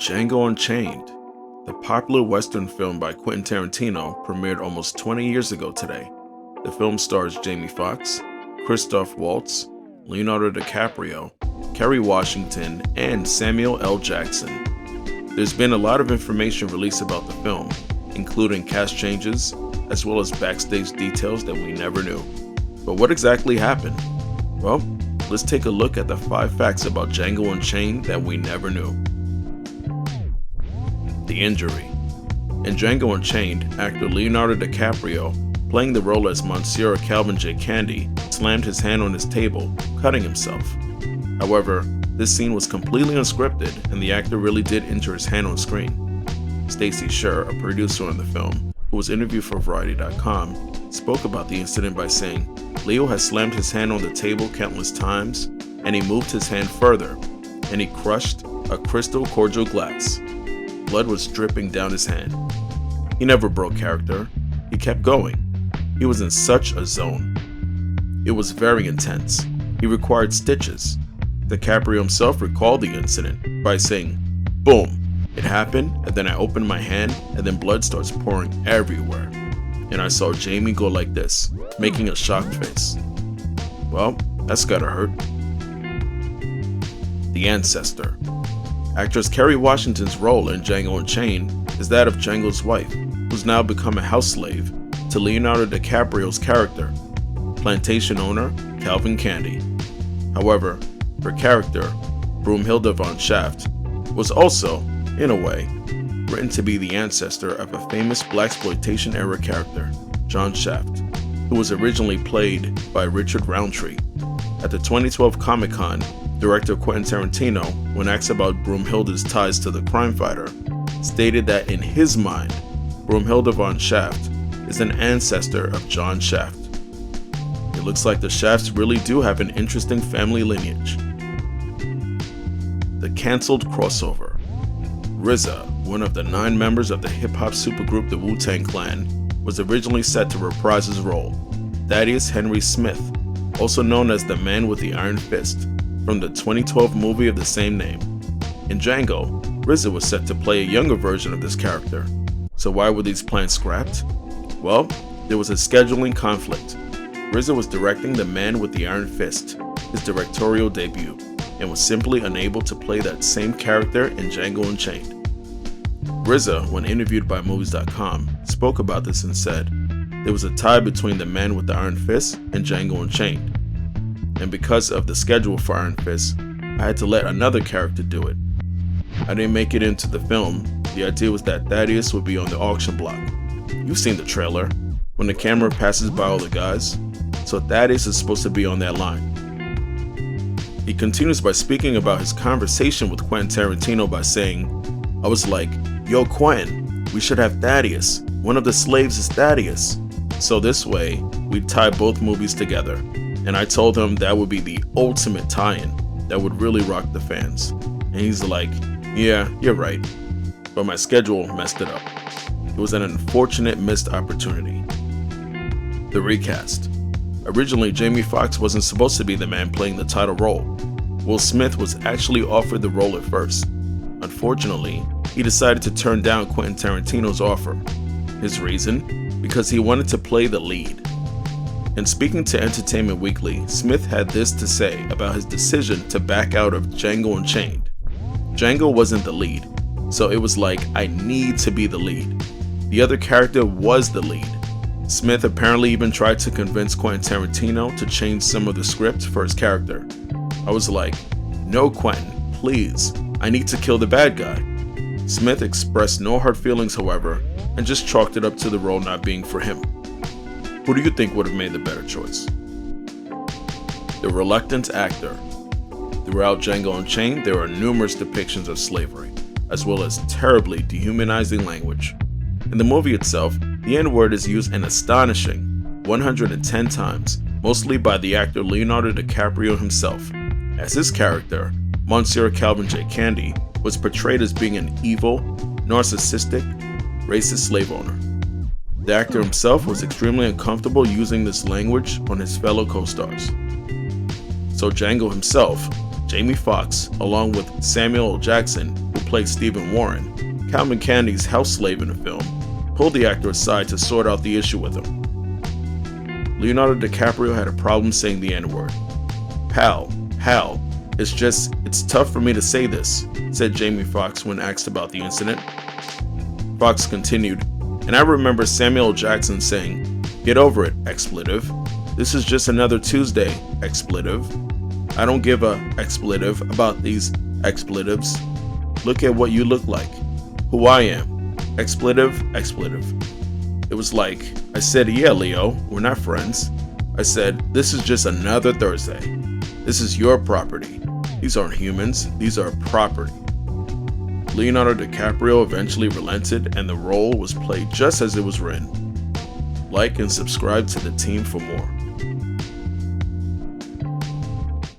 Django Unchained, the popular Western film by Quentin Tarantino, premiered almost 20 years ago today. The film stars Jamie Foxx, Christoph Waltz, Leonardo Dicaprio, Kerry Washington, and Samuel L. Jackson. There's been a lot of information released about the film, including cast changes, as well as backstage details that we never knew. But what exactly happened? Well, let's take a look at the 5 facts about Django Unchained that we never knew. The injury. In Django Unchained, actor Leonardo Dicaprio, playing the role as Monsieur Calvin J. Candy, slammed his hand on his table, cutting himself. However, this scene was completely unscripted and the actor really did injure his hand on screen. Stacey Sher, a producer on the film, who was interviewed for Variety.com, spoke about the incident by saying, "Leo has slammed his hand on the table countless times, and he moved his hand further, and he crushed a crystal cordial glass. Blood was dripping down his hand. He never broke character. He kept going. He was in such a zone. It was very intense. He required stitches." DiCaprio himself recalled the incident by saying, "Boom, it happened, and then I opened my hand, and then blood starts pouring everywhere. And I saw Jamie go like this, making a shocked face. Well, that's gotta hurt." The ancestor. Actress Kerry Washington's role in Django Unchained is that of Django's wife, who's now become a house slave to Leonardo DiCaprio's character, plantation owner Calvin Candy. However, her character, Broomhilda von Shaft, was also, in a way, written to be the ancestor of a famous blaxploitation-era character, John Shaft, who was originally played by Richard Roundtree. At the 2012 Comic-Con, director Quentin Tarantino, when asked about Broomhilda's ties to the crime fighter, stated that in his mind, Broomhilda von Shaft is an ancestor of John Shaft. It looks like the Shafts really do have an interesting family lineage. The cancelled crossover. RZA, one of the 9 members of the hip-hop supergroup the Wu-Tang Clan, was originally set to reprise his role, Thaddeus Henry Smith, also known as the Man with the Iron Fist, from the 2012 movie of the same name. In Django, RZA was set to play a younger version of this character. So why were these plans scrapped? Well, there was a scheduling conflict. RZA was directing The Man with the Iron Fist, his directorial debut, and was simply unable to play that same character in Django Unchained. RZA, when interviewed by Movies.com, spoke about this and said, "There was a tie between The Man with the Iron Fist and Django Unchained. And because of the schedule for Iron Fist, I had to let another character do it. I didn't make it into the film. The idea was that Thaddeus would be on the auction block. You've seen the trailer, when the camera passes by all the guys. So Thaddeus is supposed to be on that line." He continues by speaking about his conversation with Quentin Tarantino by saying, "I was like, yo Quentin, we should have Thaddeus. One of the slaves is Thaddeus. So this way, we'd tie both movies together. And I told him that would be the ultimate tie-in that would really rock the fans. And he's like, yeah, you're right. But my schedule messed it up. It was an unfortunate missed opportunity." The recast. Originally, Jamie Foxx wasn't supposed to be the man playing the title role. Will Smith was actually offered the role at first. Unfortunately, he decided to turn down Quentin Tarantino's offer. His reason? Because he wanted to play the lead. In speaking to Entertainment Weekly, Smith had this to say about his decision to back out of Django Unchained. "Django wasn't the lead, so it was like, I need to be the lead. The other character was the lead." Smith apparently even tried to convince Quentin Tarantino to change some of the script for his character. "I was like, no Quentin, please, I need to kill the bad guy." Smith expressed no hard feelings, however, and just chalked it up to the role not being for him. Who do you think would have made the better choice? The reluctant actor. Throughout Django Unchained, there are numerous depictions of slavery, as well as terribly dehumanizing language. In the movie itself, the N-word is used an astonishing 110 times, mostly by the actor Leonardo DiCaprio himself, as his character, Monsieur Calvin J. Candy, was portrayed as being an evil, narcissistic, racist slave owner. The actor himself was extremely uncomfortable using this language on his fellow co-stars. So Django himself, Jamie Foxx, along with Samuel L. Jackson, who played Stephen Warren, Calvin Candy's house slave in the film, pulled the actor aside to sort out the issue with him. Leonardo DiCaprio had a problem saying the N-word. "Pal, Hal, it's tough for me to say this," said Jamie Foxx when asked about the incident. Foxx continued, "And I remember Samuel L. Jackson saying, 'Get over it, expletive. This is just another Tuesday, expletive. I don't give a expletive about these expletives. Look at what you look like. Who I am. Expletive, expletive.' It was like, I said, 'Yeah, Leo, we're not friends.' I said, 'This is just another Thursday. This is your property. These aren't humans, these are property.'" Leonardo DiCaprio eventually relented and the role was played just as it was written. Like and subscribe to the team for more.